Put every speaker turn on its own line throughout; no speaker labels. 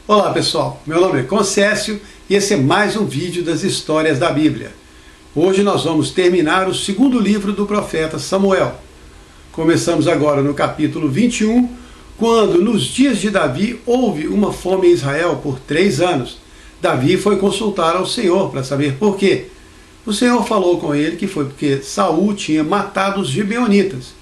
Olá pessoal, meu nome é Concécio e esse é mais um vídeo das histórias da Bíblia. Hoje nós vamos terminar o segundo livro do profeta Samuel. Começamos agora no capítulo 21, quando nos dias de Davi houve uma fome em Israel por 3 anos. Davi foi consultar ao Senhor para saber por quê. O Senhor falou com ele que foi porque Saul tinha matado os gibeonitas.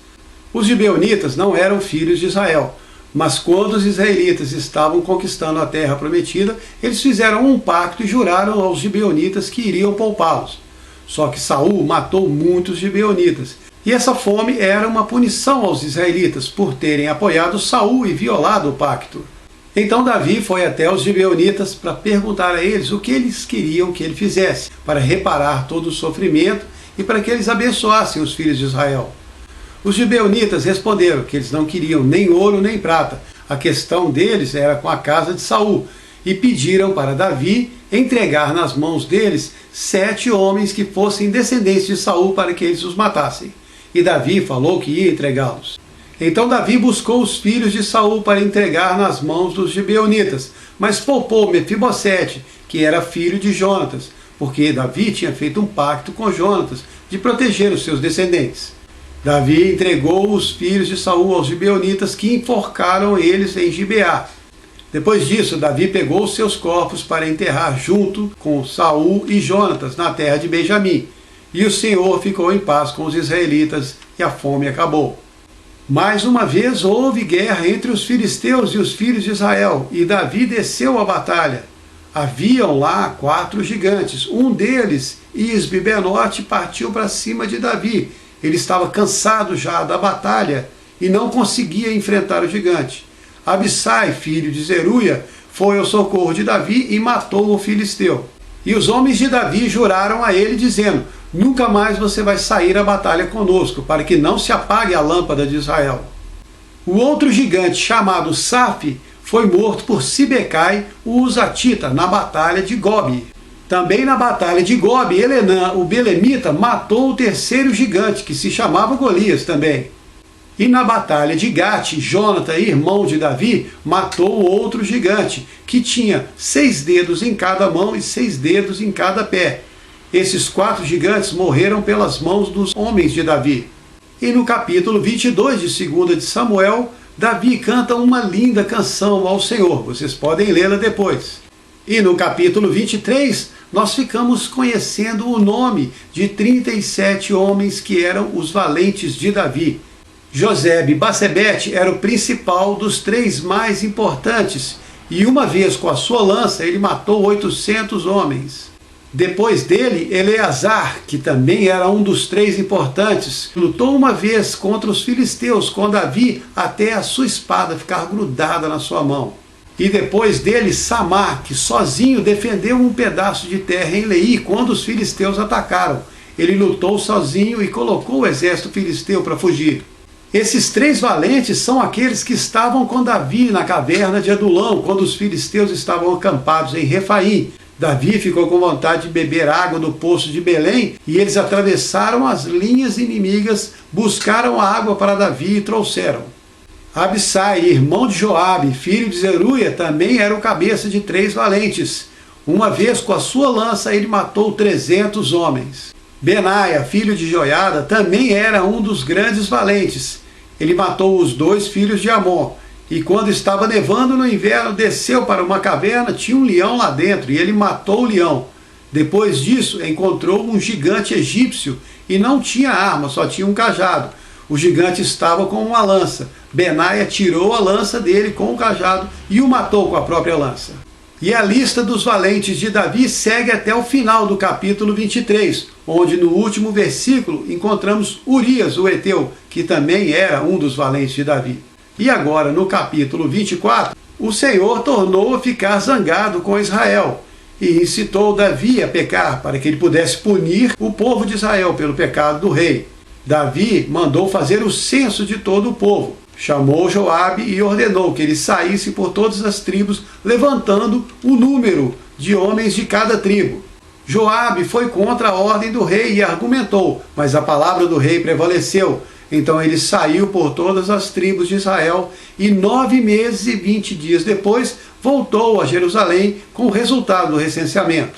Os gibeonitas não eram filhos de Israel, mas quando os israelitas estavam conquistando a terra prometida, eles fizeram um pacto e juraram aos gibeonitas que iriam poupá-los. Só que Saul matou muitos gibeonitas, e essa fome era uma punição aos israelitas por terem apoiado Saul e violado o pacto. Então Davi foi até os gibeonitas para perguntar a eles o que eles queriam que ele fizesse, para reparar todo o sofrimento e para que eles abençoassem os filhos de Israel. Os gibeonitas responderam que eles não queriam nem ouro nem prata. A questão deles era com a casa de Saul, e pediram para Davi entregar nas mãos deles 7 homens que fossem descendentes de Saul para que eles os matassem. E Davi falou que ia entregá-los. Então Davi buscou os filhos de Saul para entregar nas mãos dos gibeonitas, mas poupou Mefibosete, que era filho de Jonatas, porque Davi tinha feito um pacto com Jonatas de proteger os seus descendentes. Davi entregou os filhos de Saul aos gibeonitas, que enforcaram eles em Gibeá. Depois disso, Davi pegou os seus corpos para enterrar junto com Saul e Jonatas na terra de Benjamim. E o Senhor ficou em paz com os israelitas e a fome acabou. Mais uma vez houve guerra entre os filisteus e os filhos de Israel, e Davi desceu à batalha. Haviam lá 4 gigantes. Um deles, Isbi-Benote, partiu para cima de Davi. Ele estava cansado já da batalha e não conseguia enfrentar o gigante. Abissai, filho de Zeruia, foi ao socorro de Davi e matou o filisteu. E os homens de Davi juraram a ele, dizendo: nunca mais você vai sair à batalha conosco, para que não se apague a lâmpada de Israel. O outro gigante, chamado Safi, foi morto por Sibecai, o Uzatita, na batalha de Gobi. Também na batalha de Gobi, Elenã, o belemita, matou o terceiro gigante, que se chamava Golias também. E na batalha de Gate, Jonatã, irmão de Davi, matou o outro gigante, que tinha 6 dedos em cada mão e 6 dedos em cada pé. Esses 4 gigantes morreram pelas mãos dos homens de Davi. E no capítulo 22 de 2 de Samuel, Davi canta uma linda canção ao Senhor. Vocês podem lê-la depois. E no capítulo 23, nós ficamos conhecendo o nome de 37 homens que eram os valentes de Davi. Josebe-Basebete era o principal dos 3 mais importantes, e uma vez com a sua lança ele matou 800 homens. Depois dele, Eleazar, que também era um dos 3 importantes, lutou uma vez contra os filisteus com Davi até a sua espada ficar grudada na sua mão. E depois dele, Samar, que sozinho defendeu um pedaço de terra em Leí quando os filisteus atacaram. Ele lutou sozinho e colocou o exército filisteu para fugir. Esses 3 valentes são aqueles que estavam com Davi na caverna de Adulão, quando os filisteus estavam acampados em Refaim. Davi ficou com vontade de beber água do poço de Belém, e eles atravessaram as linhas inimigas, buscaram água para Davi e trouxeram. Abissai, irmão de Joabe, filho de Zeruia, também era o cabeça de 3 valentes. Uma vez com a sua lança ele matou 300 homens. Benaia, filho de Joiada, também era um dos grandes valentes. Ele matou os 2 filhos de Amon. E quando estava nevando no inverno, desceu para uma caverna, tinha um leão lá dentro, e ele matou o leão. Depois disso, encontrou um gigante egípcio, e não tinha arma, só tinha um cajado. O gigante estava com uma lança. Benaia tirou a lança dele com o cajado e o matou com a própria lança. E a lista dos valentes de Davi segue até o final do capítulo 23, onde no último versículo encontramos Urias, o Eteu, que também era um dos valentes de Davi. E agora, no capítulo 24, o Senhor tornou a ficar zangado com Israel e incitou Davi a pecar, para que ele pudesse punir o povo de Israel pelo pecado do rei. Davi mandou fazer o censo de todo o povo. Chamou Joabe e ordenou que ele saísse por todas as tribos, levantando o número de homens de cada tribo. Joabe foi contra a ordem do rei e argumentou, mas a palavra do rei prevaleceu. Então ele saiu por todas as tribos de Israel, e 9 meses e 20 dias depois voltou a Jerusalém com o resultado do recenseamento.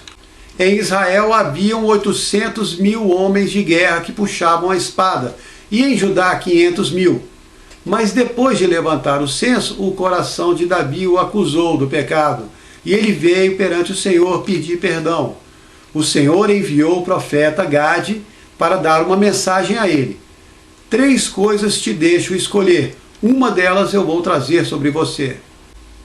Em Israel haviam 800.000 homens de guerra que puxavam a espada, e em Judá 500.000. Mas depois de levantar o censo, o coração de Davi o acusou do pecado, e ele veio perante o Senhor pedir perdão. O Senhor enviou o profeta Gade para dar uma mensagem a ele. 3 coisas te deixo escolher, uma delas eu vou trazer sobre você.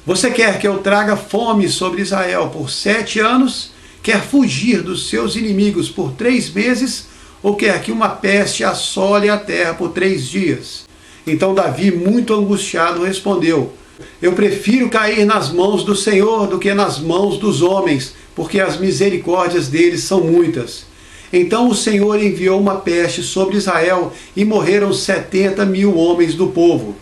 Você quer que eu traga fome sobre Israel por 7 anos? Quer fugir dos seus inimigos por 3 meses? Ou quer que uma peste assole a terra por 3 dias? Então Davi, muito angustiado, respondeu: eu prefiro cair nas mãos do Senhor do que nas mãos dos homens, porque as misericórdias deles são muitas. Então o Senhor enviou uma peste sobre Israel e morreram 70.000 homens do povo.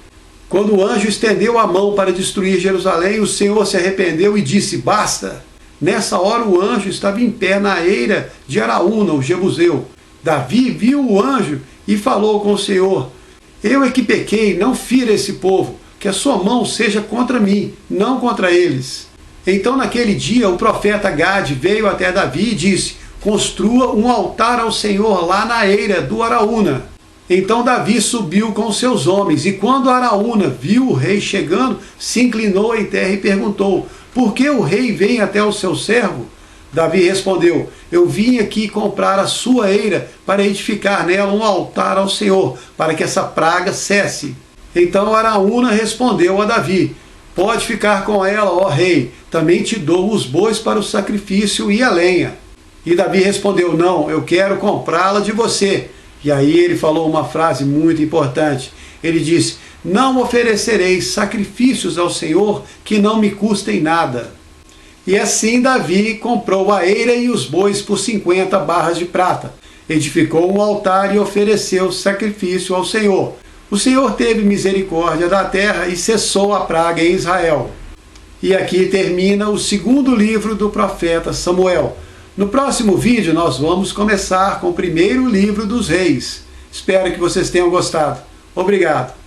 Quando o anjo estendeu a mão para destruir Jerusalém, o Senhor se arrependeu e disse: basta! Nessa hora o anjo estava em pé na eira de Araúna, o jebuseu. Davi viu o anjo e falou com o Senhor: eu é que pequei, não fira esse povo, que a sua mão seja contra mim, não contra eles. Então naquele dia o profeta Gade veio até Davi e disse: construa um altar ao Senhor lá na eira do Araúna. Então Davi subiu com seus homens, e quando Araúna viu o rei chegando, se inclinou em terra e perguntou: por que o rei vem até o seu servo? Davi respondeu: eu vim aqui comprar a sua eira para edificar nela um altar ao Senhor, para que essa praga cesse. Então Araúna respondeu a Davi: pode ficar com ela, ó rei, também te dou os bois para o sacrifício e a lenha. E Davi respondeu: não, eu quero comprá-la de você. E aí ele falou uma frase muito importante. Ele disse: não oferecereis sacrifícios ao Senhor que não me custem nada. E assim Davi comprou a eira e os bois por 50 barras de prata. Edificou um altar e ofereceu sacrifício ao Senhor. O Senhor teve misericórdia da terra e cessou a praga em Israel. E aqui termina o segundo livro do profeta Samuel. No próximo vídeo nós vamos começar com o primeiro livro dos reis. Espero que vocês tenham gostado. Obrigado.